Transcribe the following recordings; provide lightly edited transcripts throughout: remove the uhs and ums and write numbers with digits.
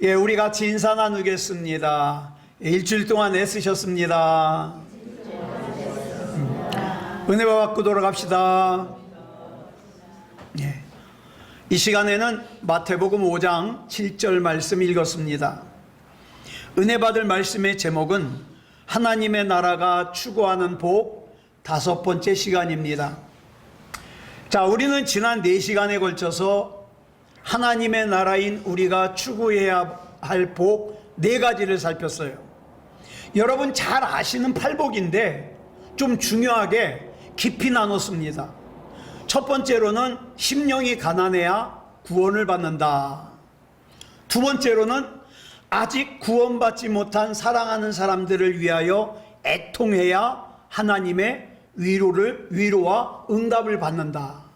예, 우리 같이 인사 나누겠습니다. 일주일 동안 애쓰셨습니다. 은혜와 받고 돌아갑시다. 예. 이 시간에는 마태복음 5장 7절 말씀 읽었습니다. 은혜 받을 말씀의 제목은 하나님의 나라가 추구하는 복 5번째 시간입니다. 자, 우리는 지난 4시간에 걸쳐서 하나님의 나라인 우리가 추구해야 할 복 4가지를 살폈어요. 여러분 잘 아시는 팔복인데 좀 중요하게 깊이 나눴습니다. 첫 번째로는 심령이 가난해야 구원을 받는다. 두 번째로는 아직 구원받지 못한 사랑하는 사람들을 위하여 애통해야 하나님의 위로와 응답을 받는다.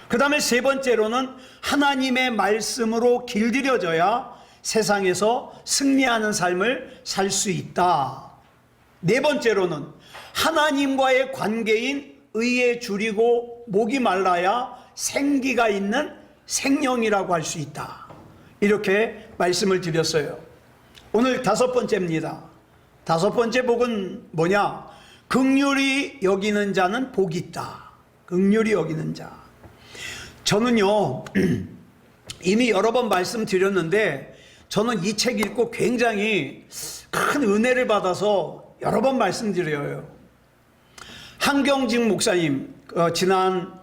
그 다음에 세 번째로는 하나님의 말씀으로 길들여져야 세상에서 승리하는 삶을 살 수 있다. 네 번째로는 하나님과의 관계인 의에 줄이고 목이 말라야 생기가 있는 생명이라고 할 수 있다. 이렇게 말씀을 드렸어요. 오늘 5번째입니다. 5번째 복은 뭐냐? 긍휼히 여기는 자는 복이 있다. 긍휼히 여기는 자. 저는요 이미 여러 번 말씀드렸는데 저는 이 책 읽고 굉장히 큰 은혜를 받아서 여러 번 말씀드려요. 한경직 목사님, 지난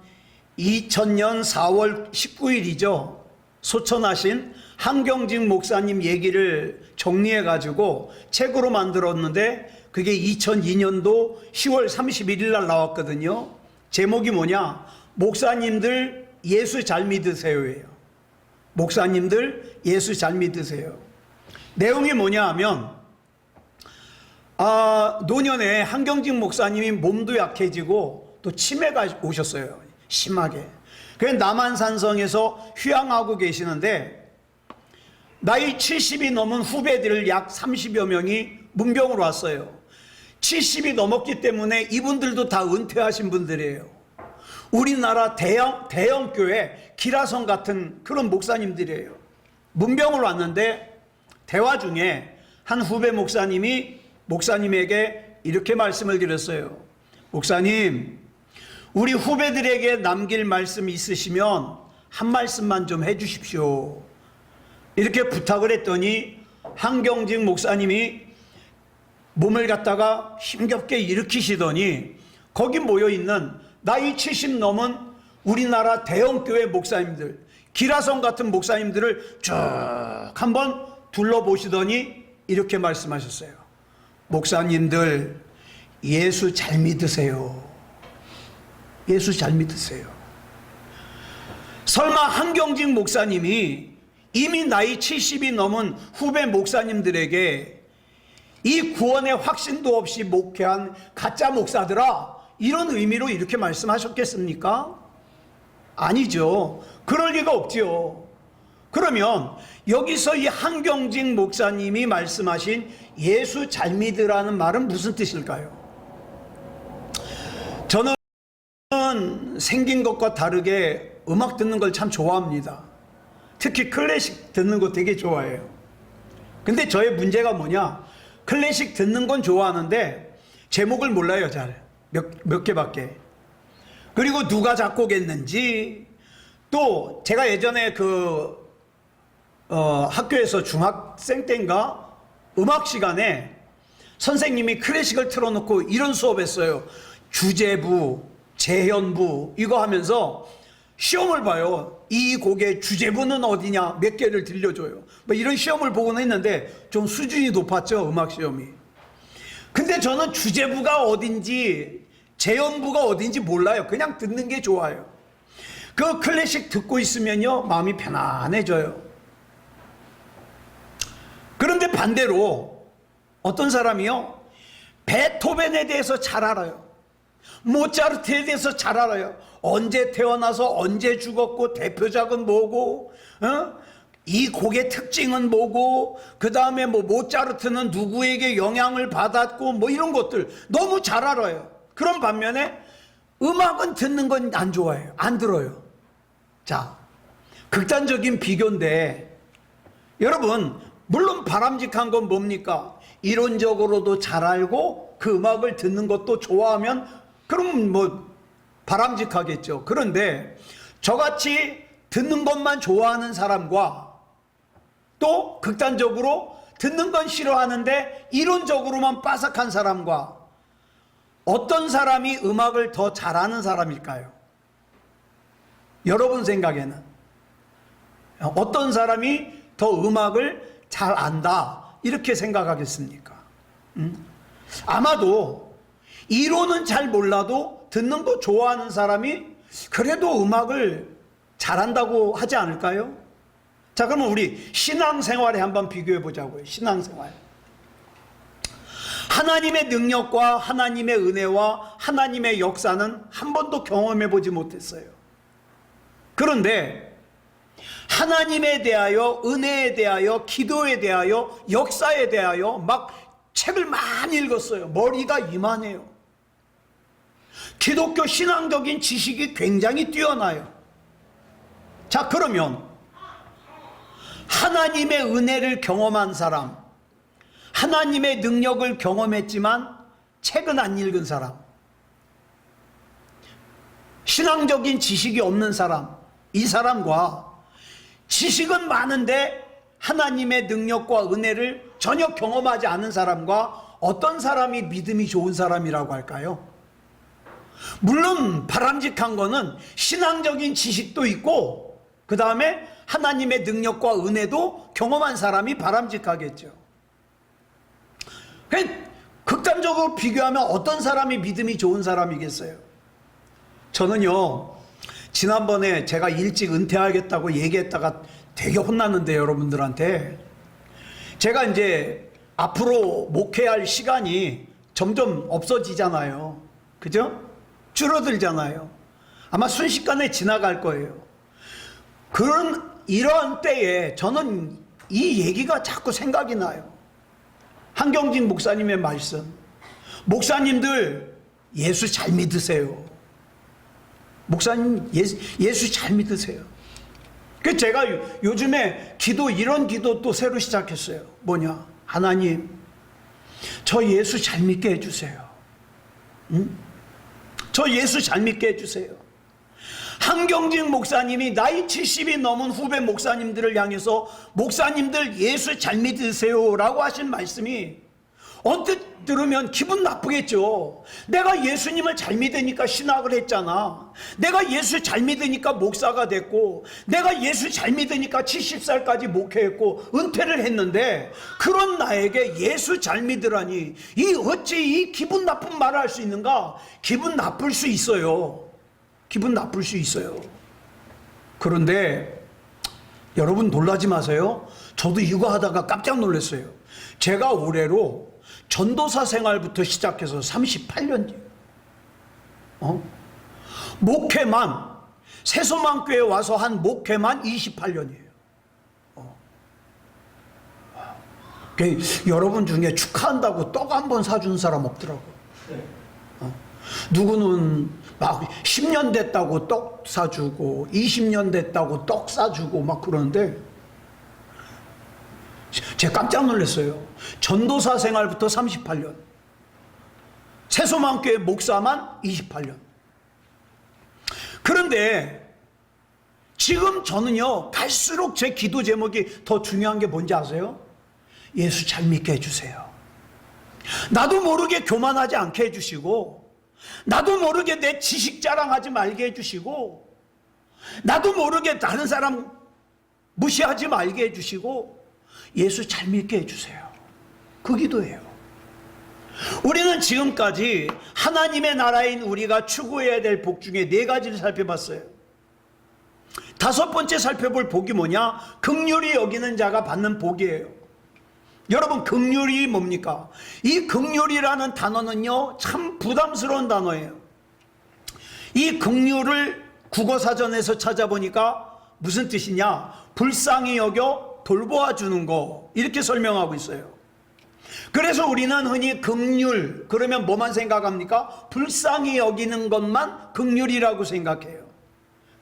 2000년 4월 19일이죠. 소천하신 한경직 목사님 얘기를 정리해 가지고 책으로 만들었는데 그게 2002년도 10월 31일 날 나왔거든요. 제목이 뭐냐? 목사님들 예수 잘 믿으세요예요. 목사님들 예수 잘 믿으세요. 내용이 뭐냐 하면 노년에 한경직 목사님이 몸도 약해지고 또 치매가 오셨어요. 심하게. 그래서 남한산성에서 휴양하고 계시는데 나이 70이 넘은 후배들 약 30여 명이 문병으로 왔어요. 70이 넘었기 때문에 이분들도 다 은퇴하신 분들이에요. 우리나라 대형 교회 기라성 같은 그런 목사님들이에요. 문병으로 왔는데 대화 중에 한 후배 목사님이 목사님에게 이렇게 말씀을 드렸어요. 목사님, 우리 후배들에게 남길 말씀 있으시면 한 말씀만 좀 해주십시오. 이렇게 부탁을 했더니 한경직 목사님이 몸을 갖다가 힘겹게 일으키시더니 거기 모여있는 나이 70 넘은 우리나라 대형교회 목사님들, 기라성 같은 목사님들을 쭉 한번 둘러보시더니 이렇게 말씀하셨어요. 목사님들 예수 잘 믿으세요. 예수 잘 믿으세요. 설마 한경직 목사님이 이미 나이 70이 넘은 후배 목사님들에게 이 구원의 확신도 없이 목회한 가짜 목사들아, 이런 의미로 이렇게 말씀하셨겠습니까? 아니죠. 그럴 리가 없지요. 그러면 여기서 이 한경직 목사님이 말씀하신 예수 잘 믿으라는 말은 무슨 뜻일까요? 저는 생긴 것과 다르게 음악 듣는 걸 참 좋아합니다. 특히 클래식 듣는 거 되게 좋아해요. 근데 저의 문제가 뭐냐? 클래식 듣는 건 좋아하는데 제목을 몰라요. 잘 몇 개밖에. 그리고 누가 작곡했는지, 또 제가 예전에 학교에서 중학생 때인가 음악 시간에 선생님이 클래식을 틀어놓고 이런 수업했어요. 주제부, 재현부 이거 하면서 시험을 봐요. 이 곡의 주제부는 어디냐 몇 개를 들려줘요. 뭐 이런 시험을 보곤 했는데 좀 수준이 높았죠, 음악 시험이. 근데 저는 주제부가 어딘지 재현부가 어딘지 몰라요. 그냥 듣는 게 좋아요. 그 클래식 듣고 있으면요 마음이 편안해져요. 그런데 반대로 어떤 사람이요 베토벤에 대해서 잘 알아요. 모차르트에 대해서 잘 알아요. 언제 태어나서 언제 죽었고 대표작은 뭐고, 이 곡의 특징은 뭐고, 그 다음에 뭐 모차르트는 누구에게 영향을 받았고 뭐 이런 것들 너무 잘 알아요. 그런 반면에 음악은 듣는 건 안 좋아해요. 안 들어요. 자, 극단적인 비교인데 여러분, 물론 바람직한 건 뭡니까? 이론적으로도 잘 알고 그 음악을 듣는 것도 좋아하면 그럼 뭐 바람직하겠죠. 그런데 저같이 듣는 것만 좋아하는 사람과 또 극단적으로 듣는 건 싫어하는데 이론적으로만 빠삭한 사람과 어떤 사람이 음악을 더 잘하는 사람일까요? 여러분 생각에는 어떤 사람이 더 음악을 잘 안다 이렇게 생각하겠습니까? 아마도 이론은 잘 몰라도 듣는 거 좋아하는 사람이 그래도 음악을 잘한다고 하지 않을까요? 자, 그러면 우리 신앙생활에 한번 비교해 보자고요. 신앙생활. 하나님의 능력과 하나님의 은혜와 하나님의 역사는 한 번도 경험해 보지 못했어요. 그런데 하나님에 대하여, 은혜에 대하여, 기도에 대하여, 역사에 대하여 막 책을 많이 읽었어요. 머리가 이만해요. 기독교 신앙적인 지식이 굉장히 뛰어나요. 자, 그러면 하나님의 은혜를 경험한 사람, 하나님의 능력을 경험했지만 책은 안 읽은 사람, 신앙적인 지식이 없는 사람, 이 사람과 지식은 많은데 하나님의 능력과 은혜를 전혀 경험하지 않은 사람과 어떤 사람이 믿음이 좋은 사람이라고 할까요? 물론 바람직한 거는 신앙적인 지식도 있고 그 다음에 하나님의 능력과 은혜도 경험한 사람이 바람직하겠죠. 극단적으로 비교하면 어떤 사람이 믿음이 좋은 사람이겠어요? 저는요, 지난번에 제가 일찍 은퇴하겠다고 얘기했다가 되게 혼났는데 여러분들한테 제가 이제 앞으로 목회할 시간이 점점 없어지잖아요. 그죠? 줄어들잖아요. 아마 순식간에 지나갈 거예요. 이런 때에 저는 이 얘기가 자꾸 생각이 나요. 한경진 목사님의 말씀. 목사님들 예수 잘 믿으세요. 목사님 예수 잘 믿으세요. 그래서 제가 요즘에 이런 기도 또 새로 시작했어요. 뭐냐? 하나님, 저 예수 잘 믿게 해주세요. 응? 저 예수 잘 믿게 해주세요. 한경진 목사님이 나이 70이 넘은 후배 목사님들을 향해서 목사님들 예수 잘 믿으세요 라고 하신 말씀이 언뜻 들으면 기분 나쁘겠죠. 내가 예수님을 잘 믿으니까 신학을 했잖아. 내가 예수 잘 믿으니까 목사가 됐고, 내가 예수 잘 믿으니까 70살까지 목회했고 은퇴를 했는데 그런 나에게 예수 잘 믿으라니 어찌 이 기분 나쁜 말을 할 수 있는가? 기분 나쁠 수 있어요. 기분 나쁠 수 있어요. 그런데 여러분 놀라지 마세요. 저도 이거 하다가 깜짝 놀랐어요. 제가 올해로 전도사 생활부터 시작해서 38년이에요. 목회만, 새소망교회 와서 한 목회만 28년이에요. 여러분 중에 축하한다고 떡 한 번 사준 사람 없더라고요. 누구는 막 10년 됐다고 떡 사주고 20년 됐다고 떡 사주고 막 그러는데 제가 깜짝 놀랐어요. 전도사 생활부터 38년, 새소망교회 목사만 28년. 그런데 지금 저는요, 갈수록 제 기도 제목이 더 중요한 게 뭔지 아세요? 예수 잘 믿게 해주세요. 나도 모르게 교만하지 않게 해주시고, 나도 모르게 내 지식 자랑하지 말게 해주시고, 나도 모르게 다른 사람 무시하지 말게 해주시고, 예수 잘 믿게 해주세요. 그 기도예요. 우리는 지금까지 하나님의 나라인 우리가 추구해야 될 복 중에 4가지를 살펴봤어요. 5번째 살펴볼 복이 뭐냐? 긍휼히 여기는 자가 받는 복이에요. 여러분, 긍휼이 뭡니까? 이 긍휼이라는 단어는요, 참 부담스러운 단어예요. 이 긍휼을 국어사전에서 찾아보니까 무슨 뜻이냐? 불쌍히 여겨 돌보아 주는 거, 이렇게 설명하고 있어요. 그래서 우리는 흔히 긍휼 그러면 뭐만 생각합니까? 불쌍히 여기는 것만 긍휼이라고 생각해요.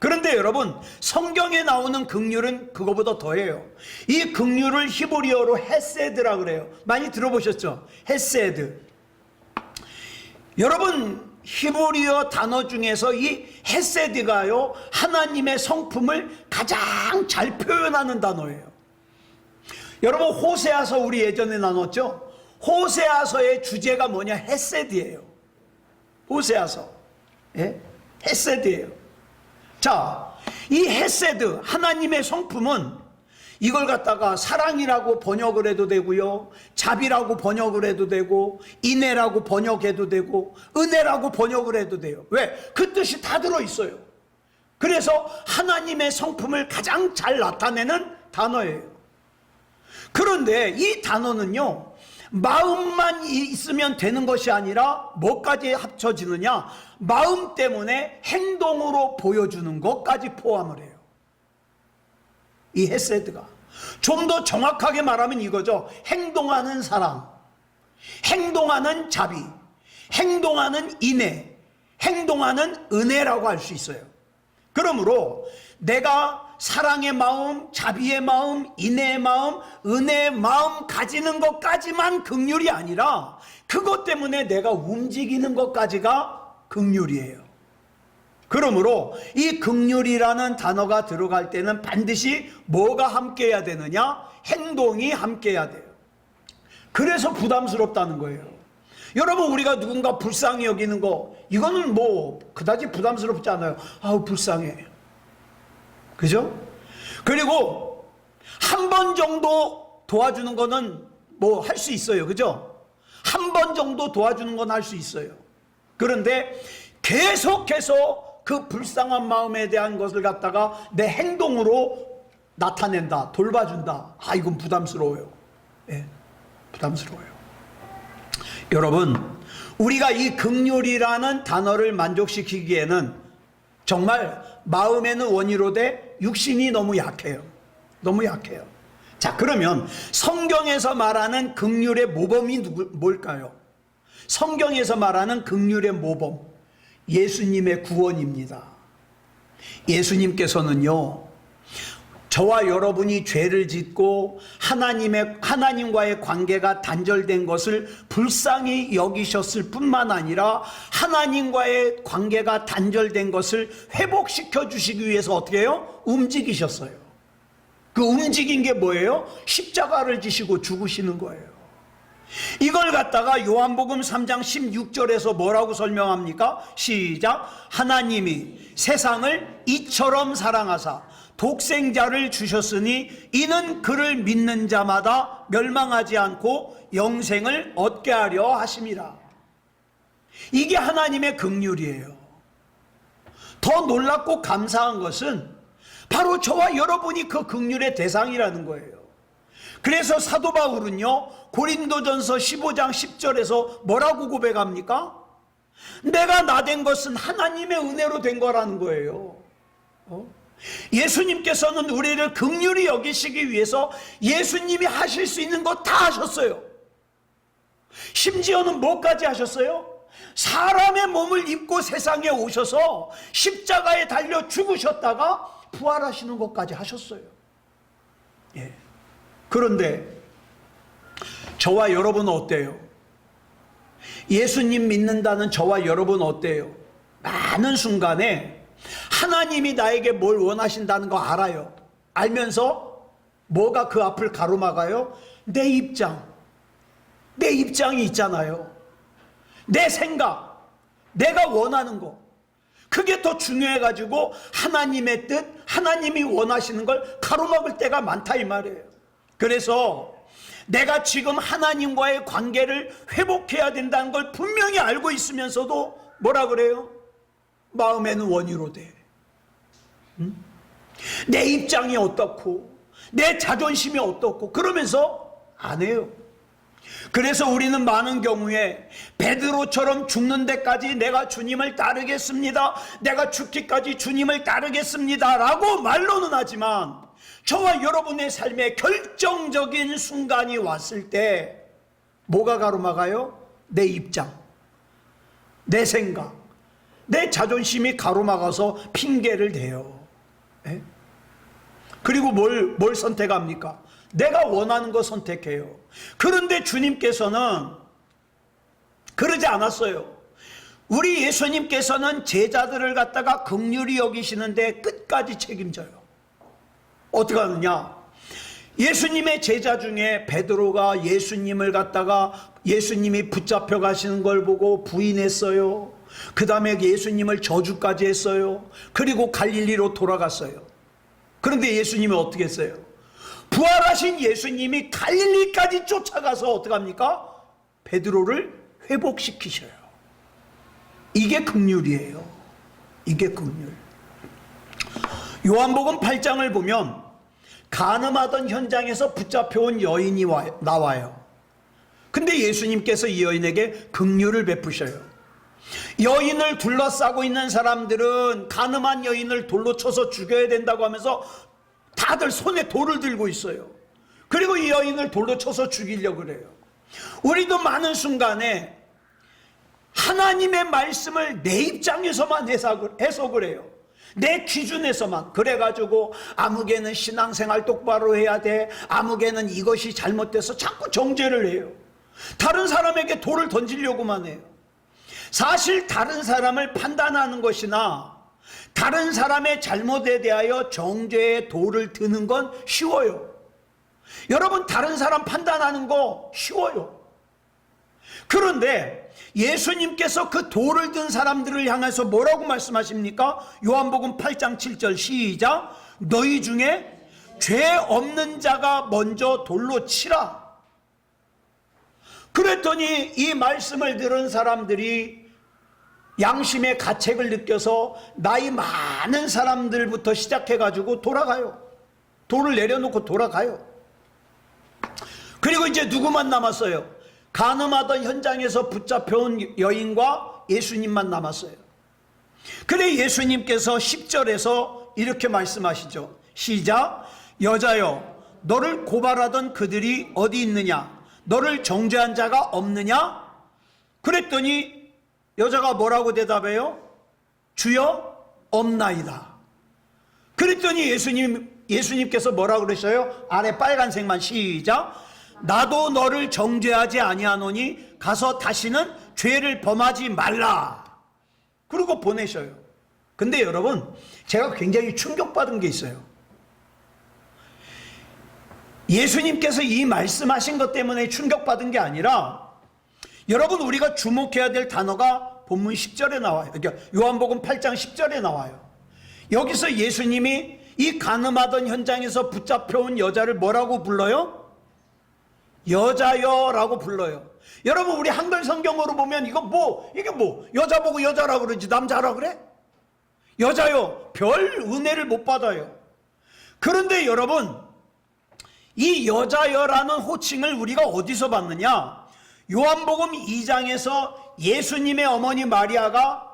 그런데 여러분, 성경에 나오는 긍휼은 그거보다 더해요. 이 긍휼을 히브리어로 헤세드라 그래요. 많이 들어보셨죠? 헤세드. 여러분, 히브리어 단어 중에서 이 헤세드가요, 하나님의 성품을 가장 잘 표현하는 단어예요. 여러분, 호세아서 우리 예전에 나눴죠? 호세아서의 주제가 뭐냐? 헤세드예요. 호세아서. 예? 헤세드예요. 자, 이 헤세드, 하나님의 성품은 이걸 갖다가 사랑이라고 번역을 해도 되고요, 자비라고 번역을 해도 되고, 인애라고 번역해도 되고, 은혜라고 번역을 해도 돼요. 왜? 그 뜻이 다 들어있어요. 그래서 하나님의 성품을 가장 잘 나타내는 단어예요. 그런데 이 단어는요, 마음만 있으면 되는 것이 아니라 뭐까지 합쳐지느냐? 마음 때문에 행동으로 보여주는 것까지 포함을 해요. 이 헤세드가. 좀 더 정확하게 말하면 이거죠. 행동하는 사랑, 행동하는 자비, 행동하는 인애, 행동하는 은혜라고 할 수 있어요. 그러므로 내가 사랑의 마음, 자비의 마음, 인애의 마음, 은혜의 마음 가지는 것까지만 긍휼이 아니라 그것 때문에 내가 움직이는 것까지가 긍휼이에요. 그러므로 이 긍휼이라는 단어가 들어갈 때는 반드시 뭐가 함께해야 되느냐? 행동이 함께해야 돼요. 그래서 부담스럽다는 거예요. 여러분, 우리가 누군가 불쌍히 여기는 거, 이거는 뭐 그다지 부담스럽지 않아요. 아우, 불쌍해. 그죠? 그리고 한 번 정도 도와주는 거는 뭐 할 수 있어요. 그죠? 한 번 정도 도와주는 건 할 수 있어요. 그런데 계속해서 그 불쌍한 마음에 대한 것을 갖다가 내 행동으로 나타낸다, 돌봐준다. 아, 이건 부담스러워요. 예, 부담스러워요. 여러분, 우리가 이 긍휼이라는 단어를 만족시키기에는 정말 마음에는 원이로되 육신이 너무 약해요. 너무 약해요. 자, 그러면 성경에서 말하는 긍휼의 모범이 뭘까요? 성경에서 말하는 긍휼의 모범, 예수님의 구원입니다. 예수님께서는요, 저와 여러분이 죄를 짓고 하나님과의 관계가 단절된 것을 불쌍히 여기셨을 뿐만 아니라 하나님과의 관계가 단절된 것을 회복시켜 주시기 위해서 어떻게 해요? 움직이셨어요. 그 움직인 게 뭐예요? 십자가를 지시고 죽으시는 거예요. 이걸 갖다가 요한복음 3장 16절에서 뭐라고 설명합니까? 시작. 하나님이 세상을 이처럼 사랑하사 독생자를 주셨으니 이는 그를 믿는 자마다 멸망하지 않고 영생을 얻게 하려 하심이라. 이게 하나님의 긍휼이에요. 더 놀랍고 감사한 것은 바로 저와 여러분이 그 긍휼의 대상이라는 거예요. 그래서 사도 바울은요, 고린도전서 15장 10절에서 뭐라고 고백합니까? 내가 나된 것은 하나님의 은혜로 된 거라는 거예요. 예수님께서는 우리를 긍휼히 여기시기 위해서 예수님이 하실 수 있는 거 다 하셨어요. 심지어는 뭐까지 하셨어요? 사람의 몸을 입고 세상에 오셔서 십자가에 달려 죽으셨다가 부활하시는 것까지 하셨어요. 예. 그런데 저와 여러분은 어때요? 예수님 믿는다는 저와 여러분은 어때요? 많은 순간에 하나님이 나에게 뭘 원하신다는 거 알아요. 알면서 뭐가 그 앞을 가로막아요? 내 입장이 있잖아요. 내 생각, 내가 원하는 거, 그게 더 중요해가지고 하나님의 뜻, 하나님이 원하시는 걸 가로막을 때가 많다 이 말이에요. 그래서 내가 지금 하나님과의 관계를 회복해야 된다는 걸 분명히 알고 있으면서도 뭐라 그래요? 마음에는 원이로되. 내 입장이 어떻고 내 자존심이 어떻고 그러면서 안 해요. 그래서 우리는 많은 경우에 베드로처럼 죽는 데까지 내가 주님을 따르겠습니다, 내가 죽기까지 주님을 따르겠습니다 라고 말로는 하지만 저와 여러분의 삶에 결정적인 순간이 왔을 때 뭐가 가로막아요? 내 입장, 내 생각, 내 자존심이 가로막아서 핑계를 대요. 예? 그리고 뭘 선택합니까? 내가 원하는 거 선택해요. 그런데 주님께서는 그러지 않았어요. 우리 예수님께서는 제자들을 갖다가 긍휼히 여기시는데 끝까지 책임져요. 어떻게 하느냐? 예수님의 제자 중에 베드로가 예수님을 갖다가 예수님이 붙잡혀 가시는 걸 보고 부인했어요. 그 다음에 예수님을 저주까지 했어요. 그리고 갈릴리로 돌아갔어요. 그런데 예수님은 어떻게 했어요? 부활하신 예수님이 갈릴리까지 쫓아가서 어떻게 합니까? 베드로를 회복시키셔요. 이게 긍휼이에요. 이게 긍휼. 요한복음 8장을 보면 간음하던 현장에서 붙잡혀온 여인이 나와요. 근데 예수님께서 이 여인에게 긍휼을 베푸셔요. 여인을 둘러싸고 있는 사람들은 간음한 여인을 돌로 쳐서 죽여야 된다고 하면서 다들 손에 돌을 들고 있어요. 그리고 이 여인을 돌로 쳐서 죽이려고 그래요. 우리도 많은 순간에 하나님의 말씀을 내 입장에서만 해석을 해요. 내 기준에서만. 그래가지고 아무개는 신앙생활 똑바로 해야 돼, 아무개는 이것이 잘못돼서 자꾸 정죄를 해요. 다른 사람에게 돌을 던지려고만 해요. 사실 다른 사람을 판단하는 것이나 다른 사람의 잘못에 대하여 정죄의 돌을 드는 건 쉬워요. 여러분, 다른 사람 판단하는 거 쉬워요. 그런데 예수님께서 그 돌을 든 사람들을 향해서 뭐라고 말씀하십니까? 요한복음 8장 7절 시작. 너희 중에 죄 없는 자가 먼저 돌로 치라. 그랬더니 이 말씀을 들은 사람들이 양심의 가책을 느껴서 나이 많은 사람들부터 시작해가지고 돌아가요. 돌을 내려놓고 돌아가요. 그리고 이제 누구만 남았어요? 간음하던 현장에서 붙잡혀온 여인과 예수님만 남았어요. 그래 예수님께서 10절에서 이렇게 말씀하시죠. 시작. 여자여, 너를 고발하던 그들이 어디 있느냐? 너를 정죄한 자가 없느냐? 그랬더니 여자가 뭐라고 대답해요? 주여, 없나이다. 그랬더니 예수님께서 뭐라고 그러셔요? 아래 빨간색만 시작. 나도 너를 정죄하지 아니하노니 가서 다시는 죄를 범하지 말라. 그리고 보내셔요. 근데 여러분, 제가 굉장히 충격받은 게 있어요. 예수님께서 이 말씀하신 것 때문에 충격받은 게 아니라, 여러분, 우리가 주목해야 될 단어가 본문 10절에 나와요. 그러니까 요한복음 8장 10절에 나와요. 여기서 예수님이 이 간음하던 현장에서 붙잡혀온 여자를 뭐라고 불러요? 여자여라고 불러요. 여러분, 우리 한글 성경으로 보면 이게 뭐 여자 보고 여자라고 그러지 남자라 그래? 여자요. 별 은혜를 못 받아요. 그런데 여러분, 이 여자여라는 호칭을 우리가 어디서 받느냐? 요한복음 2장에서 예수님의 어머니 마리아가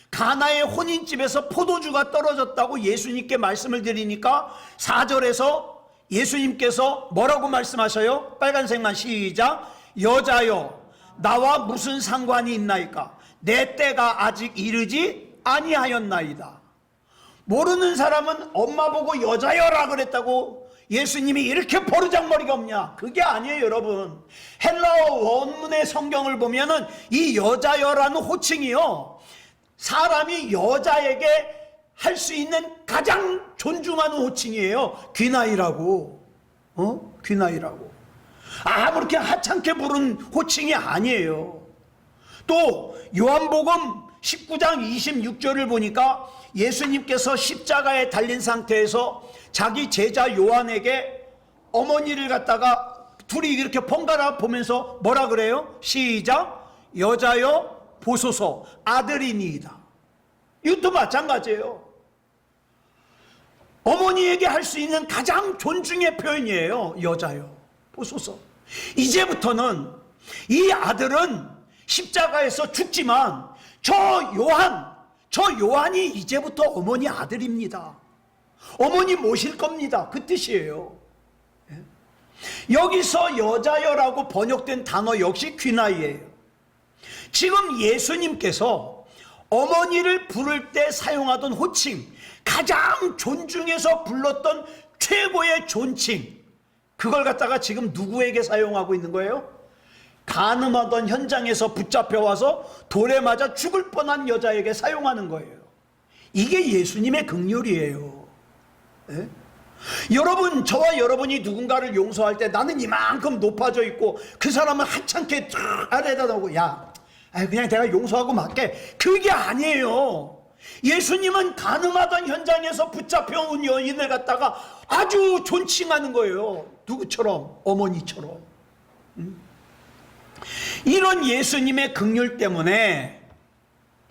가나의 혼인집에서 포도주가 떨어졌다고 예수님께 말씀을 드리니까 4절에서 예수님께서 뭐라고 말씀하셔요? 빨간색만 시작. 여자여, 나와 무슨 상관이 있나이까? 내 때가 아직 이르지 아니하였나이다. 모르는 사람은 엄마 보고 여자여라 그랬다고 예수님이 이렇게 버르장머리가 없냐? 그게 아니에요, 여러분. 헬라어 원문의 성경을 보면은 이 여자여라는 호칭이요, 사람이 여자에게 할 수 있는 가장 존중하는 호칭이에요. 귀나이라고. 귀나이라고. 아무렇게 하찮게 부른 호칭이 아니에요. 또 요한복음 19장 26절을 보니까 예수님께서 십자가에 달린 상태에서 자기 제자 요한에게 어머니를 갖다가 둘이 이렇게 번갈아 보면서 뭐라 그래요? 시작. 여자여 보소서, 아들이니이다. 이것도 마찬가지예요. 어머니에게 할 수 있는 가장 존중의 표현이에요. 여자여 보소서. 이제부터는 이 아들은 십자가에서 죽지만 저 요한이 이제부터 어머니 아들입니다. 어머니 모실 겁니다. 그 뜻이에요. 여기서 여자여라고 번역된 단어 역시 귀나이예요. 지금 예수님께서 어머니를 부를 때 사용하던 호칭, 가장 존중해서 불렀던 최고의 존칭, 그걸 갖다가 지금 누구에게 사용하고 있는 거예요? 간음하던 현장에서 붙잡혀와서 돌에 맞아 죽을 뻔한 여자에게 사용하는 거예요. 이게 예수님의 긍휼이에요. 예? 여러분, 저와 여러분이 누군가를 용서할 때 나는 이만큼 높아져 있고 그 사람은 하찮게 아래다 놓고 야, 그냥 내가 용서하고 말게. 그게 아니에요. 예수님은 간음하던 현장에서 붙잡혀온 여인을 갖다가 아주 존칭하는 거예요. 누구처럼? 어머니처럼. 이런 예수님의 긍휼 때문에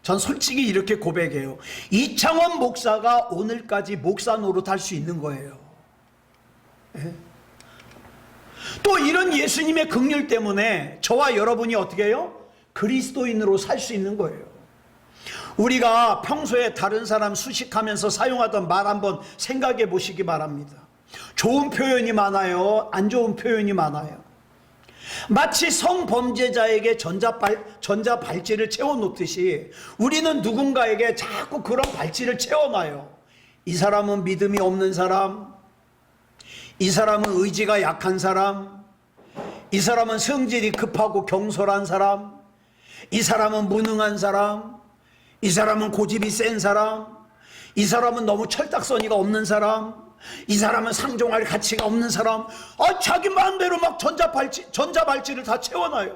전 솔직히 이렇게 고백해요. 이창원 목사가 오늘까지 목사 노릇할 수 있는 거예요. 예? 또 이런 예수님의 긍휼 때문에 저와 여러분이 어떻게 해요? 그리스도인으로 살 수 있는 거예요. 우리가 평소에 다른 사람 수식하면서 사용하던 말 한번 생각해 보시기 바랍니다. 좋은 표현이 많아요, 안 좋은 표현이 많아요. 마치 성범죄자에게 전자발찌를 채워놓듯이 우리는 누군가에게 자꾸 그런 발찌를 채워놔요. 이 사람은 믿음이 없는 사람, 이 사람은 의지가 약한 사람, 이 사람은 성질이 급하고 경솔한 사람, 이 사람은 무능한 사람, 이 사람은 고집이 센 사람, 이 사람은 너무 철딱서니가 없는 사람, 이 사람은 상종할 가치가 없는 사람. 자기 마음대로 막 전자발찌를 다 채워놔요.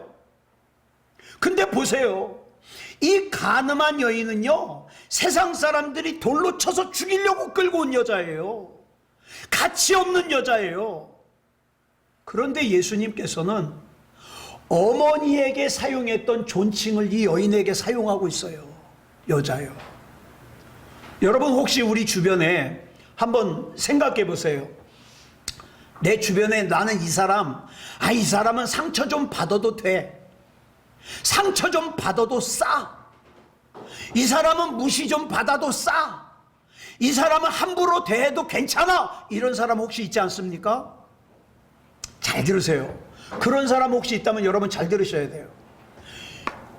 근데 보세요, 이 간음한 여인은요, 세상 사람들이 돌로 쳐서 죽이려고 끌고 온 여자예요. 가치 없는 여자예요. 그런데 예수님께서는 어머니에게 사용했던 존칭을 이 여인에게 사용하고 있어요. 여자요. 여러분, 혹시 우리 주변에 한번 생각해 보세요. 내 주변에 나는 이 사람은 상처 좀 받아도 돼. 상처 좀 받아도 싸. 이 사람은 무시 좀 받아도 싸. 이 사람은 함부로 대해도 괜찮아. 이런 사람 혹시 있지 않습니까? 잘 들으세요. 그런 사람 혹시 있다면 여러분 잘 들으셔야 돼요.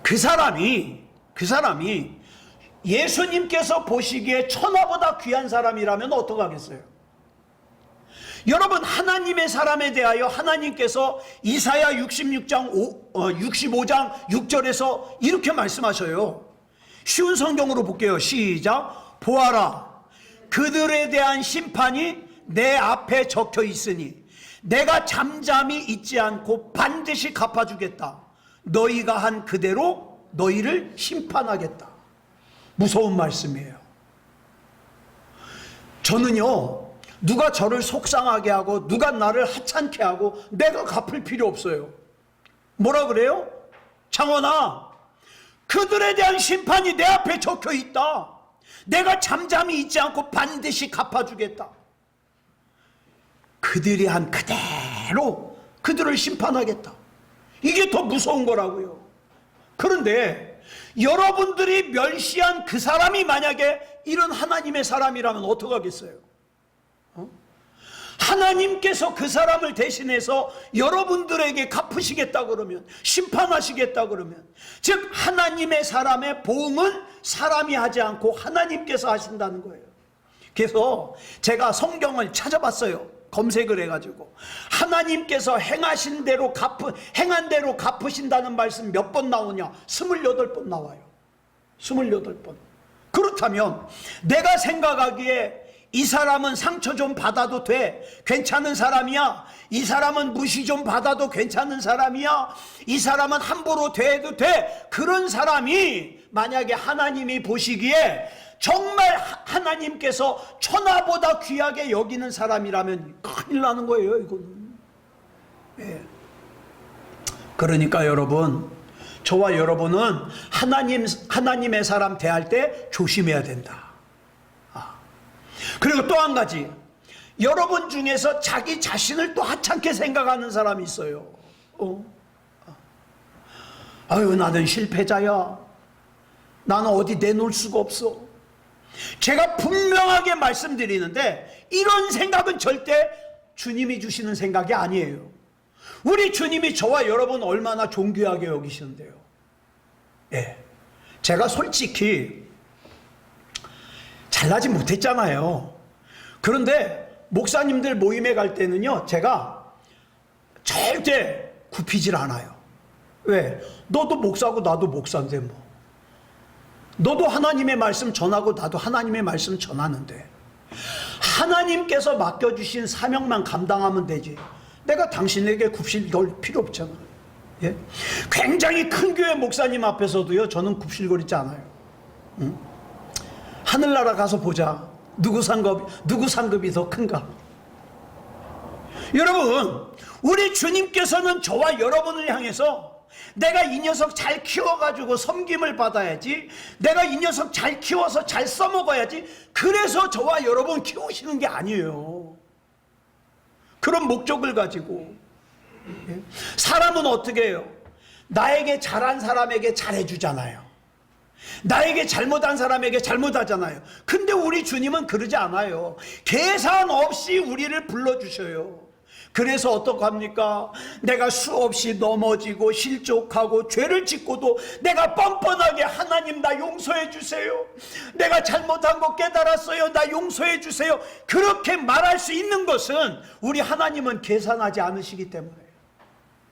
그 사람이 예수님께서 보시기에 천하보다 귀한 사람이라면 어떡하겠어요? 여러분, 하나님의 사람에 대하여 하나님께서 이사야 65장 6절에서 이렇게 말씀하셔요. 쉬운 성경으로 볼게요. 시작. 보아라, 그들에 대한 심판이 내 앞에 적혀 있으니 내가 잠잠히 있지 않고 반드시 갚아주겠다. 너희가 한 그대로 너희를 심판하겠다. 무서운 말씀이에요. 저는요, 누가 저를 속상하게 하고 누가 나를 하찮게 하고 내가 갚을 필요 없어요. 뭐라 그래요? 창원아, 그들에 대한 심판이 내 앞에 적혀 있다. 내가 잠잠히 있지 않고 반드시 갚아주겠다. 그들이 한 그대로 그들을 심판하겠다. 이게 더 무서운 거라고요. 그런데 여러분들이 멸시한 그 사람이 만약에 이런 하나님의 사람이라면 어떡하겠어요? 하나님께서 그 사람을 대신해서 여러분들에게 갚으시겠다 그러면, 심판하시겠다 그러면, 즉 하나님의 사람의 보응은 사람이 하지 않고 하나님께서 하신다는 거예요. 그래서 제가 성경을 찾아봤어요. 검색을 해가지고 하나님께서 행한 대로 갚으신다는 말씀 몇 번 나오냐? 28번 나와요. 28번. 그렇다면 내가 생각하기에 이 사람은 상처 좀 받아도 돼, 괜찮은 사람이야. 이 사람은 무시 좀 받아도 괜찮은 사람이야. 이 사람은 함부로 대해도 돼. 그런 사람이 만약에 하나님이 보시기에 정말 하나님께서 천하보다 귀하게 여기는 사람이라면 큰일 나는 거예요, 이거는. 예. 그러니까 여러분, 저와 여러분은 하나님의 사람 대할 때 조심해야 된다. 그리고 또 한 가지, 여러분 중에서 자기 자신을 또 하찮게 생각하는 사람이 있어요. 아유, 나는 실패자야. 나는 어디 내놓을 수가 없어. 제가 분명하게 말씀드리는데 이런 생각은 절대 주님이 주시는 생각이 아니에요. 우리 주님이 저와 여러분 얼마나 존귀하게 여기시는데요. 예. 제가 솔직히 잘나지 못했잖아요. 그런데 목사님들 모임에 갈 때는요, 제가 절대 굽히질 않아요. 왜? 너도 목사고 나도 목사인데 뭐. 너도 하나님의 말씀 전하고 나도 하나님의 말씀 전하는데 하나님께서 맡겨주신 사명만 감당하면 되지. 내가 당신에게 굽실 걸 필요 없잖아. 예? 굉장히 큰 교회 목사님 앞에서도요, 저는 굽실거리지 않아요. 응? 하늘나라 가서 보자. 누구 상급이 더 큰가? 여러분, 우리 주님께서는 저와 여러분을 향해서 내가 이 녀석 잘 키워가지고 섬김을 받아야지, 내가 이 녀석 잘 키워서 잘 써먹어야지, 그래서 저와 여러분 키우시는 게 아니에요. 그런 목적을 가지고. 사람은 어떻게 해요? 나에게 잘한 사람에게 잘해주잖아요. 나에게 잘못한 사람에게 잘못하잖아요. 근데 우리 주님은 그러지 않아요. 계산 없이 우리를 불러주셔요. 그래서 어떡합니까? 내가 수없이 넘어지고 실족하고 죄를 짓고도 내가 뻔뻔하게 하나님 나 용서해 주세요. 내가 잘못한 거 깨달았어요. 나 용서해 주세요. 그렇게 말할 수 있는 것은 우리 하나님은 계산하지 않으시기 때문에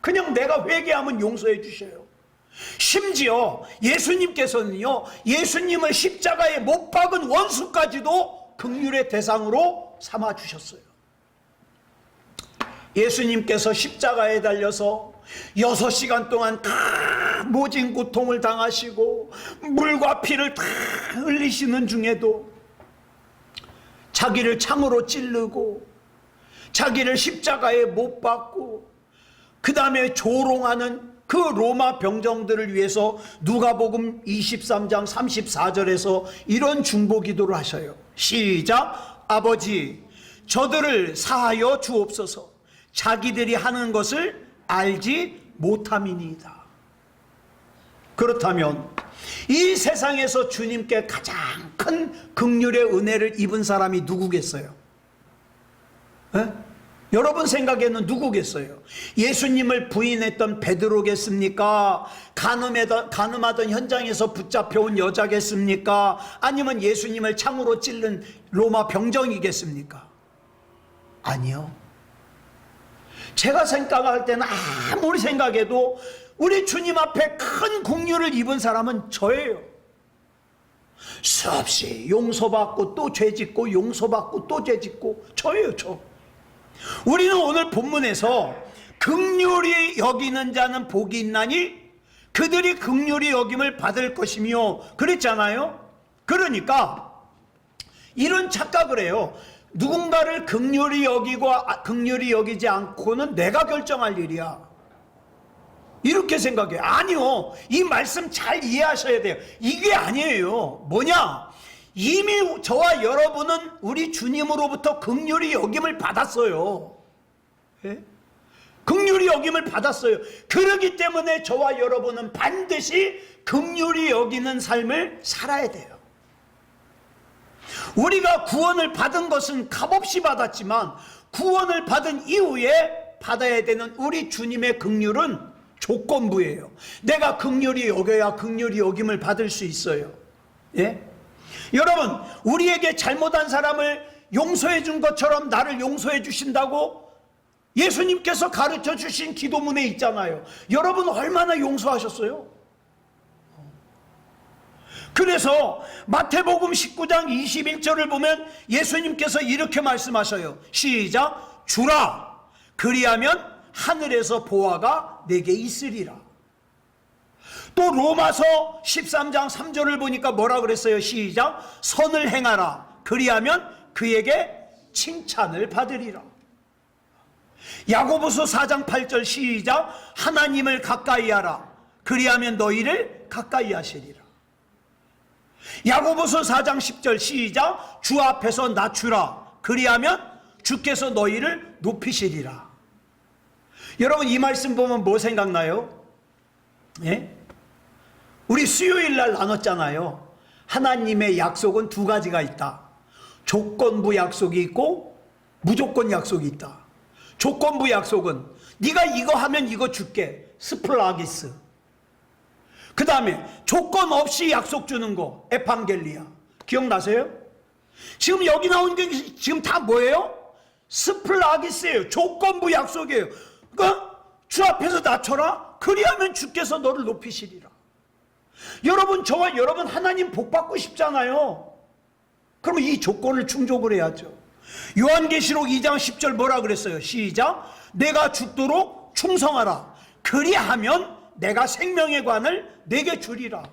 그냥 내가 회개하면 용서해 주셔요. 심지어 예수님께서는요, 예수님을 십자가에 못 박은 원수까지도 긍휼의 대상으로 삼아 주셨어요. 예수님께서 십자가에 달려서 6시간 동안 다 모진 고통을 당하시고 물과 피를 다 흘리시는 중에도 자기를 창으로 찌르고 자기를 십자가에 못 박고 그 다음에 조롱하는 그 로마 병정들을 위해서 누가복음 23장 34절에서 이런 중보기도를 하셔요. 시작. 아버지, 저들을 사하여 주옵소서. 자기들이 하는 것을 알지 못함이니이다. 그렇다면 이 세상에서 주님께 가장 큰 긍휼의 은혜를 입은 사람이 누구겠어요? 에? 여러분 생각에는 누구겠어요? 예수님을 부인했던 베드로겠습니까? 간음하던 현장에서 붙잡혀온 여자겠습니까? 아니면 예수님을 창으로 찔른 로마 병정이겠습니까? 아니요. 제가 생각할 때는 아무리 생각해도 우리 주님 앞에 큰 긍휼을 입은 사람은 저예요. 수없이 용서받고 또 죄짓고 용서받고 또 죄짓고 저예요, 저. 우리는 오늘 본문에서 긍휼히 여기는 자는 복이 있나니 그들이 긍휼히 여김을 받을 것이며 그랬잖아요. 그러니까 이런 착각을 해요. 누군가를 긍휼히 여기고 긍휼히 여기지 않고는 내가 결정할 일이야, 이렇게 생각해요. 아니요, 이 말씀 잘 이해하셔야 돼요. 이게 아니에요. 뭐냐? 이미 저와 여러분은 우리 주님으로부터 긍휼히 여김을 받았어요. 예? 긍휼히 여김을 받았어요. 그렇기 때문에 저와 여러분은 반드시 긍휼히 여기는 삶을 살아야 돼요. 우리가 구원을 받은 것은 값없이 받았지만 구원을 받은 이후에 받아야 되는 우리 주님의 긍휼은 조건부예요. 내가 긍휼히 여겨야 긍휼히 여김을 받을 수 있어요. 예? 여러분, 우리에게 잘못한 사람을 용서해 준 것처럼 나를 용서해 주신다고 예수님께서 가르쳐 주신 기도문에 있잖아요. 여러분 얼마나 용서하셨어요? 그래서 마태복음 19장 21절을 보면 예수님께서 이렇게 말씀하셔요. 시작. 주라, 그리하면 하늘에서 보화가 내게 있으리라. 또 로마서 13장 3절을 보니까 뭐라 그랬어요? 시작. 선을 행하라, 그리하면 그에게 칭찬을 받으리라. 야고보서 4장 8절 시작. 하나님을 가까이 하라, 그리하면 너희를 가까이 하시리라. 야고보서 4장 10절 시작. 주 앞에서 낮추라, 그리하면 주께서 너희를 높이시리라. 여러분, 이 말씀 보면 뭐 생각나요? 예? 우리 수요일 날 나눴잖아요. 하나님의 약속은 두 가지가 있다. 조건부 약속이 있고 무조건 약속이 있다. 조건부 약속은 네가 이거 하면 이거 줄게, 스플라기스. 그 다음에 조건 없이 약속 주는 거, 에판겔리아. 기억나세요? 지금 여기 나온 게 지금 다 뭐예요? 스플라기스예요. 조건부 약속이에요. 그러니까 주 앞에서 낮춰라. 그리하면 주께서 너를 높이시리라. 여러분, 저와 여러분 하나님 복 받고 싶잖아요. 그러면 이 조건을 충족을 해야죠. 요한계시록 2장 10절 뭐라 그랬어요? 시작. 내가 죽도록 충성하라. 그리하면 내가 생명의 관을 내게 주리라.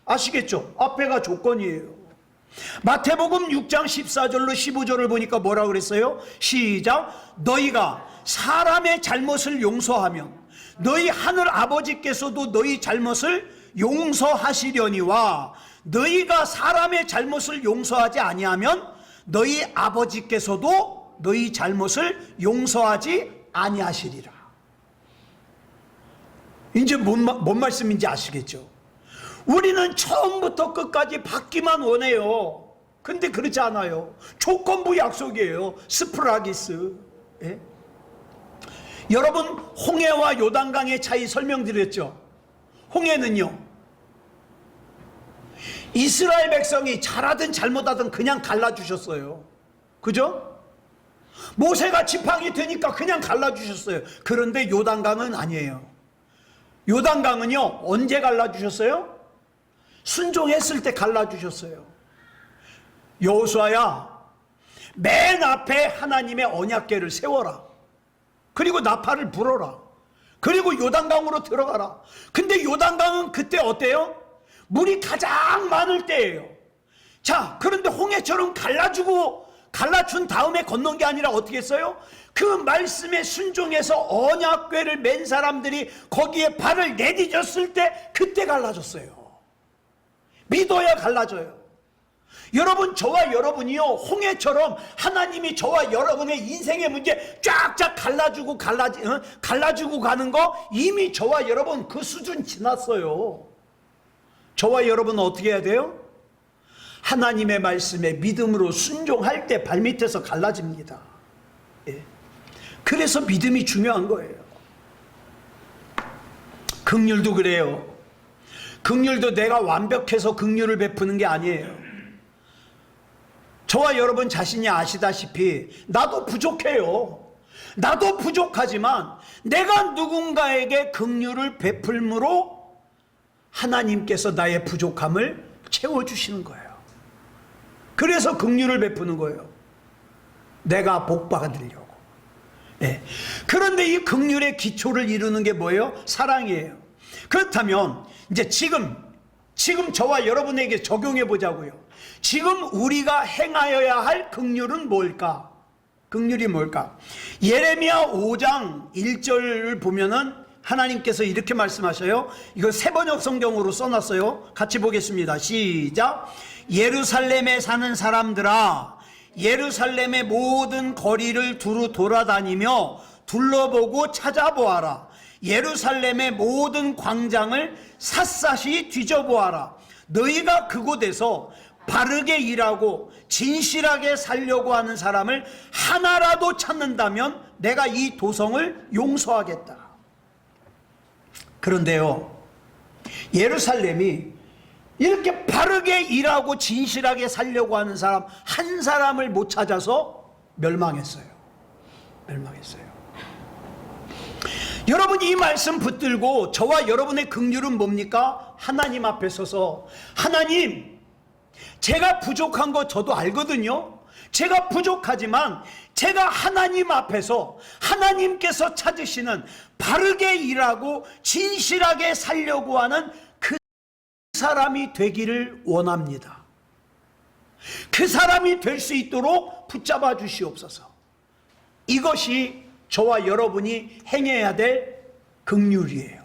아시겠죠? 앞에가 조건이에요. 마태복음 6장 14절로 15절을 보니까 뭐라 그랬어요? 시작. 너희가 사람의 잘못을 용서하면 너희 하늘 아버지께서도 너희 잘못을 용서하시려니와 너희가 사람의 잘못을 용서하지 아니하면 너희 아버지께서도 너희 잘못을 용서하지 아니하시리라. 이제 뭔 말씀인지 아시겠죠? 우리는 처음부터 끝까지 받기만 원해요. 근데 그렇지 않아요. 조건부 약속이에요. 스프라기스. 예? 여러분, 홍해와 요단강의 차이 설명드렸죠? 홍해는요, 이스라엘 백성이 잘하든 잘못하든 그냥 갈라주셨어요. 그죠? 모세가 지팡이 되니까 그냥 갈라주셨어요. 그런데 요단강은 아니에요. 요단강은요, 언제 갈라주셨어요? 순종했을 때 갈라주셨어요. 여호수아야, 맨 앞에 하나님의 언약궤를 세워라. 그리고 나팔을 불어라. 그리고 요단강으로 들어가라. 근데 요단강은 그때 어때요? 물이 가장 많을 때예요. 자, 그런데 홍해처럼 갈라준 다음에 건넌 게 아니라 어떻게 했어요? 그 말씀에 순종해서 언약궤를 맨 사람들이 거기에 발을 내디뎠을 때 그때 갈라졌어요. 믿어야 갈라져요. 여러분, 저와 여러분이요, 홍해처럼 하나님이 저와 여러분의 인생의 문제 쫙쫙 갈라주고 가는 거 이미 저와 여러분 그 수준 지났어요. 저와 여러분은 어떻게 해야 돼요? 하나님의 말씀에 믿음으로 순종할 때 발밑에서 갈라집니다. 예. 그래서 믿음이 중요한 거예요. 긍휼도 그래요. 긍휼도 내가 완벽해서 긍휼을 베푸는 게 아니에요. 저와 여러분 자신이 아시다시피 나도 부족해요. 나도 부족하지만 내가 누군가에게 긍휼을 베풀므로 하나님께서 나의 부족함을 채워주시는 거예요. 그래서 긍휼을 베푸는 거예요. 내가 복 받으려고. 예. 그런데 이 긍휼의 기초를 이루는 게 뭐예요? 사랑이에요. 그렇다면 이제 지금 저와 여러분에게 적용해 보자고요. 지금 우리가 행하여야 할 긍휼은 뭘까? 긍휼이 뭘까? 예레미야 5장 1절을 보면은 하나님께서 이렇게 말씀하셔요. 이거 새번역 성경으로 써놨어요. 같이 보겠습니다. 시작. 예루살렘에 사는 사람들아, 예루살렘의 모든 거리를 두루 돌아다니며 둘러보고 찾아보아라. 예루살렘의 모든 광장을 샅샅이 뒤져보아라. 너희가 그곳에서 바르게 일하고 진실하게 살려고 하는 사람을 하나라도 찾는다면 내가 이 도성을 용서하겠다. 그런데요, 예루살렘이 이렇게 바르게 일하고 진실하게 살려고 하는 사람 한 사람을 못 찾아서 멸망했어요. 여러분, 이 말씀 붙들고 저와 여러분의 긍휼은 뭡니까? 하나님 앞에 서서, 하나님, 제가 부족한 거 저도 알거든요. 제가 부족하지만 제가 하나님 앞에서 하나님께서 찾으시는 바르게 일하고 진실하게 살려고 하는 그 사람이 되기를 원합니다. 그 사람이 될 수 있도록 붙잡아 주시옵소서. 이것이 저와 여러분이 행해야 될 긍휼이에요.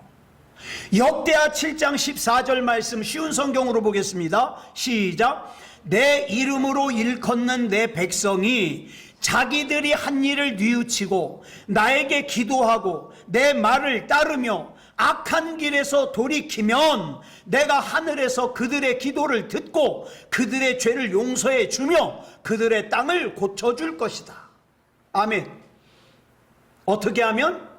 역대하 7장 14절 말씀 쉬운 성경으로 보겠습니다. 시작. 내 이름으로 일컫는 내 백성이 자기들이 한 일을 뉘우치고 나에게 기도하고 내 말을 따르며 악한 길에서 돌이키면 내가 하늘에서 그들의 기도를 듣고 그들의 죄를 용서해 주며 그들의 땅을 고쳐줄 것이다. 아멘. 어떻게 하면?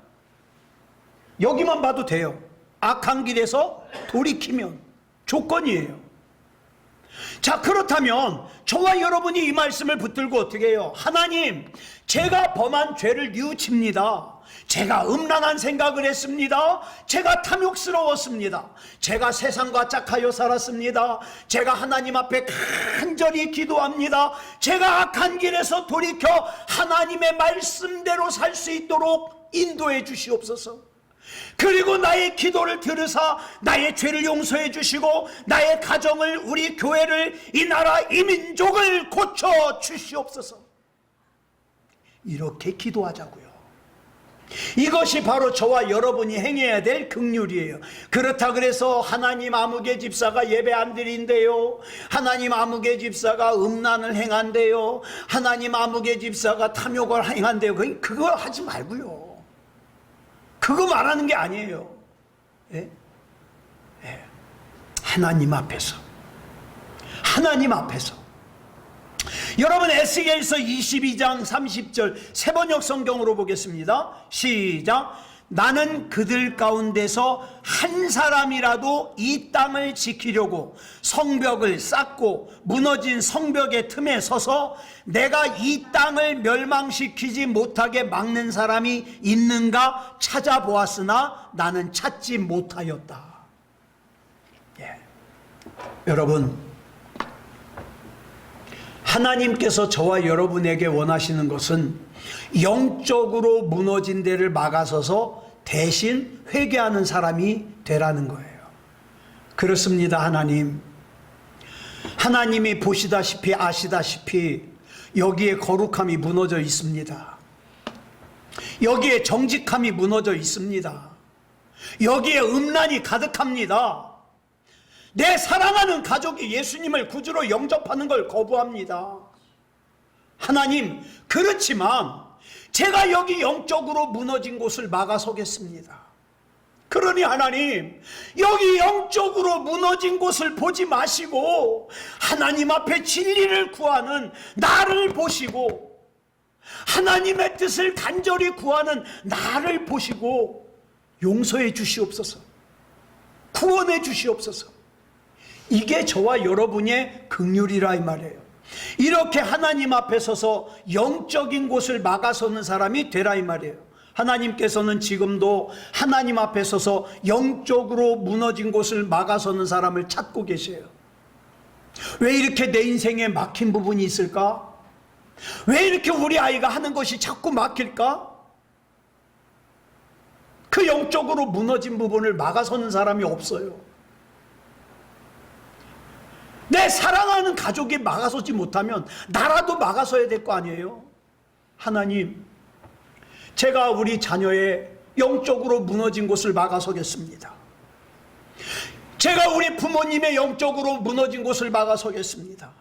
여기만 봐도 돼요. 악한 길에서 돌이키면 조건이에요. 자, 그렇다면 저와 여러분이 이 말씀을 붙들고 어떻게 해요? 하나님, 제가 범한 죄를 뉘우칩니다. 제가 음란한 생각을 했습니다. 제가 탐욕스러웠습니다. 제가 세상과 짝하여 살았습니다. 제가 하나님 앞에 간절히 기도합니다. 제가 악한 길에서 돌이켜 하나님의 말씀대로 살 수 있도록 인도해 주시옵소서. 그리고 나의 기도를 들으사 나의 죄를 용서해 주시고 나의 가정을, 우리 교회를, 이 나라, 이 민족을 고쳐 주시옵소서. 이렇게 기도하자고요. 이것이 바로 저와 여러분이 행해야 될 긍휼이에요. 그렇다 그래서 하나님 아무개 집사가 예배 안 드린대요, 하나님 아무개 집사가 음란을 행한대요, 하나님 아무개 집사가 탐욕을 행한대요, 그거 하지 말고요. 그거 말하는 게 아니에요. 예? 예. 하나님 앞에서 여러분, 에스겔서 22장 30절 세번역 성경으로 보겠습니다. 시작. 나는 그들 가운데서 한 사람이라도 이 땅을 지키려고 성벽을 쌓고 무너진 성벽의 틈에 서서 내가 이 땅을 멸망시키지 못하게 막는 사람이 있는가 찾아보았으나 나는 찾지 못하였다. 예. 여러분, 하나님께서 저와 여러분에게 원하시는 것은 영적으로 무너진 데를 막아서서 대신 회개하는 사람이 되라는 거예요. 그렇습니다. 하나님이 보시다시피 아시다시피 여기에 거룩함이 무너져 있습니다. 여기에 정직함이 무너져 있습니다. 여기에 음란이 가득합니다. 내 사랑하는 가족이 예수님을 구주로 영접하는 걸 거부합니다. 하나님, 그렇지만 제가 여기 영적으로 무너진 곳을 막아서겠습니다. 그러니 하나님, 여기 영적으로 무너진 곳을 보지 마시고 하나님 앞에 진리를 구하는 나를 보시고, 하나님의 뜻을 간절히 구하는 나를 보시고 용서해 주시옵소서, 구원해 주시옵소서. 이게 저와 여러분의 긍휼이라 이 말이에요. 이렇게 하나님 앞에 서서 영적인 곳을 막아서는 사람이 되라 이 말이에요. 하나님께서는 지금도 하나님 앞에 서서 영적으로 무너진 곳을 막아서는 사람을 찾고 계세요. 왜 이렇게 내 인생에 막힌 부분이 있을까? 왜 이렇게 우리 아이가 하는 것이 자꾸 막힐까? 그 영적으로 무너진 부분을 막아서는 사람이 없어요. 내 사랑하는 가족이 막아서지 못하면 나라도 막아서야 될 거 아니에요. 하나님, 제가 우리 자녀의 영적으로 무너진 곳을 막아서겠습니다. 제가 우리 부모님의 영적으로 무너진 곳을 막아서겠습니다.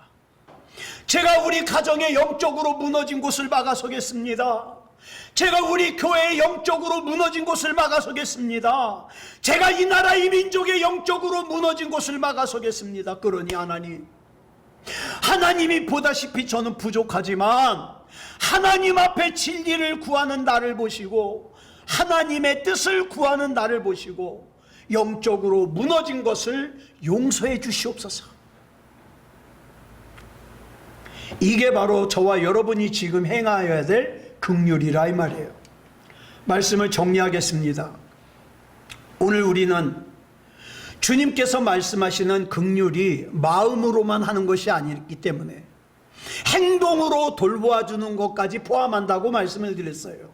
제가 우리 가정의 영적으로 무너진 곳을 막아서겠습니다. 제가 우리 교회의 영적으로 무너진 곳을 막아서겠습니다. 제가 이 나라 이 민족의 영적으로 무너진 곳을 막아서겠습니다. 그러니 하나님이 보다시피 저는 부족하지만 하나님 앞에 진리를 구하는 나를 보시고 하나님의 뜻을 구하는 나를 보시고 영적으로 무너진 것을 용서해 주시옵소서. 이게 바로 저와 여러분이 지금 행하여야 될 긍휼이라 이 말이에요. 말씀을 정리하겠습니다. 오늘 우리는 주님께서 말씀하시는 긍휼이 마음으로만 하는 것이 아니기 때문에 행동으로 돌보아주는 것까지 포함한다고 말씀을 드렸어요.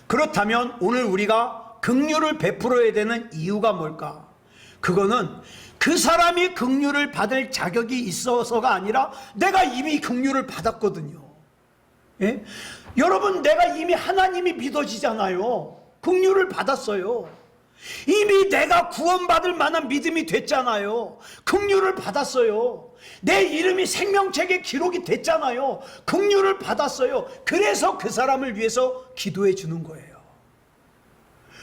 그렇다면 오늘 우리가 긍휼을 베풀어야 되는 이유가 뭘까? 그거는 그 사람이 긍휼을 받을 자격이 있어서가 아니라 내가 이미 긍휼을 받았거든요. 예? 여러분, 내가 이미 하나님이 믿어지잖아요. 긍휼을 받았어요. 이미 내가 구원받을 만한 믿음이 됐잖아요. 긍휼을 받았어요. 내 이름이 생명책에 기록이 됐잖아요. 긍휼을 받았어요. 그래서 그 사람을 위해서 기도해 주는 거예요.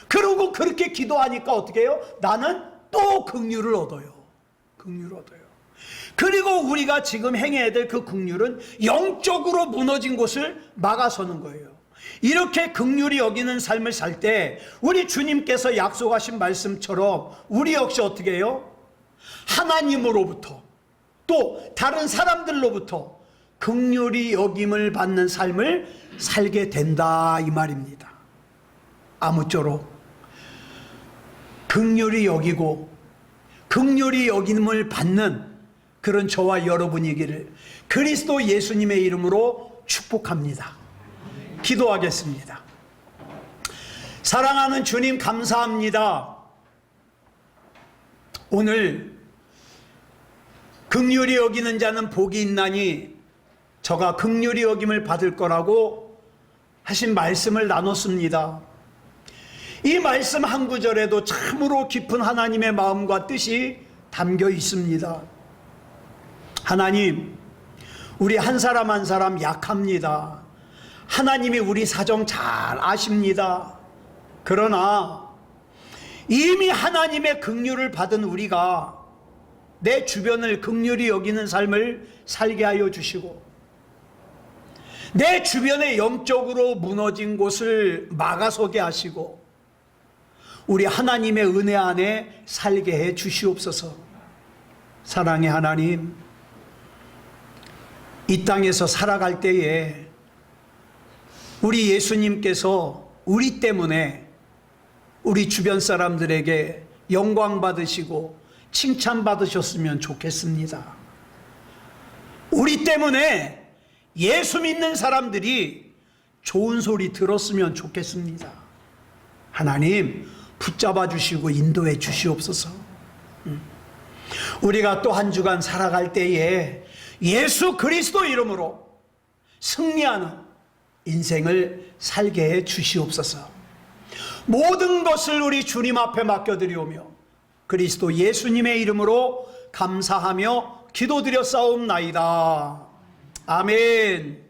그리고 그렇게 기도하니까 어떻게 해요? 나는 또 긍휼을 얻어요. 긍휼을 얻어요. 그리고 우리가 지금 행해야 될 그 긍휼은 영적으로 무너진 곳을 막아서는 거예요. 이렇게 긍휼히 여기는 삶을 살 때 우리 주님께서 약속하신 말씀처럼 우리 역시 어떻게 해요? 하나님으로부터 또 다른 사람들로부터 긍휼히 여김을 받는 삶을 살게 된다 이 말입니다. 아무쪼록 긍휼히 여기고 긍휼히 여김을 받는 그런 저와 여러분이기를 그리스도 예수님의 이름으로 축복합니다. 기도하겠습니다. 사랑하는 주님 감사합니다. 오늘 긍휼히 여기는 자는 복이 있나니 저가 긍휼히 여김을 받을 거라고 하신 말씀을 나눴습니다. 이 말씀 한 구절에도 참으로 깊은 하나님의 마음과 뜻이 담겨 있습니다. 하나님, 우리 한 사람 한 사람 약합니다. 하나님이 우리 사정 잘 아십니다. 그러나 이미 하나님의 긍휼을 받은 우리가 내 주변을 긍휼히 여기는 삶을 살게 하여 주시고 내 주변에 영적으로 무너진 곳을 막아서게 하시고 우리 하나님의 은혜 안에 살게 해 주시옵소서. 사랑의 하나님, 이 땅에서 살아갈 때에 우리 예수님께서 우리 때문에 우리 주변 사람들에게 영광 받으시고 칭찬 받으셨으면 좋겠습니다. 우리 때문에 예수 믿는 사람들이 좋은 소리 들었으면 좋겠습니다. 하나님 붙잡아 주시고 인도해 주시옵소서. 우리가 또 한 주간 살아갈 때에 예수 그리스도 이름으로 승리하는 인생을 살게 해 주시옵소서. 모든 것을 우리 주님 앞에 맡겨드리오며 그리스도 예수님의 이름으로 감사하며 기도드려 싸움나이다. 아멘.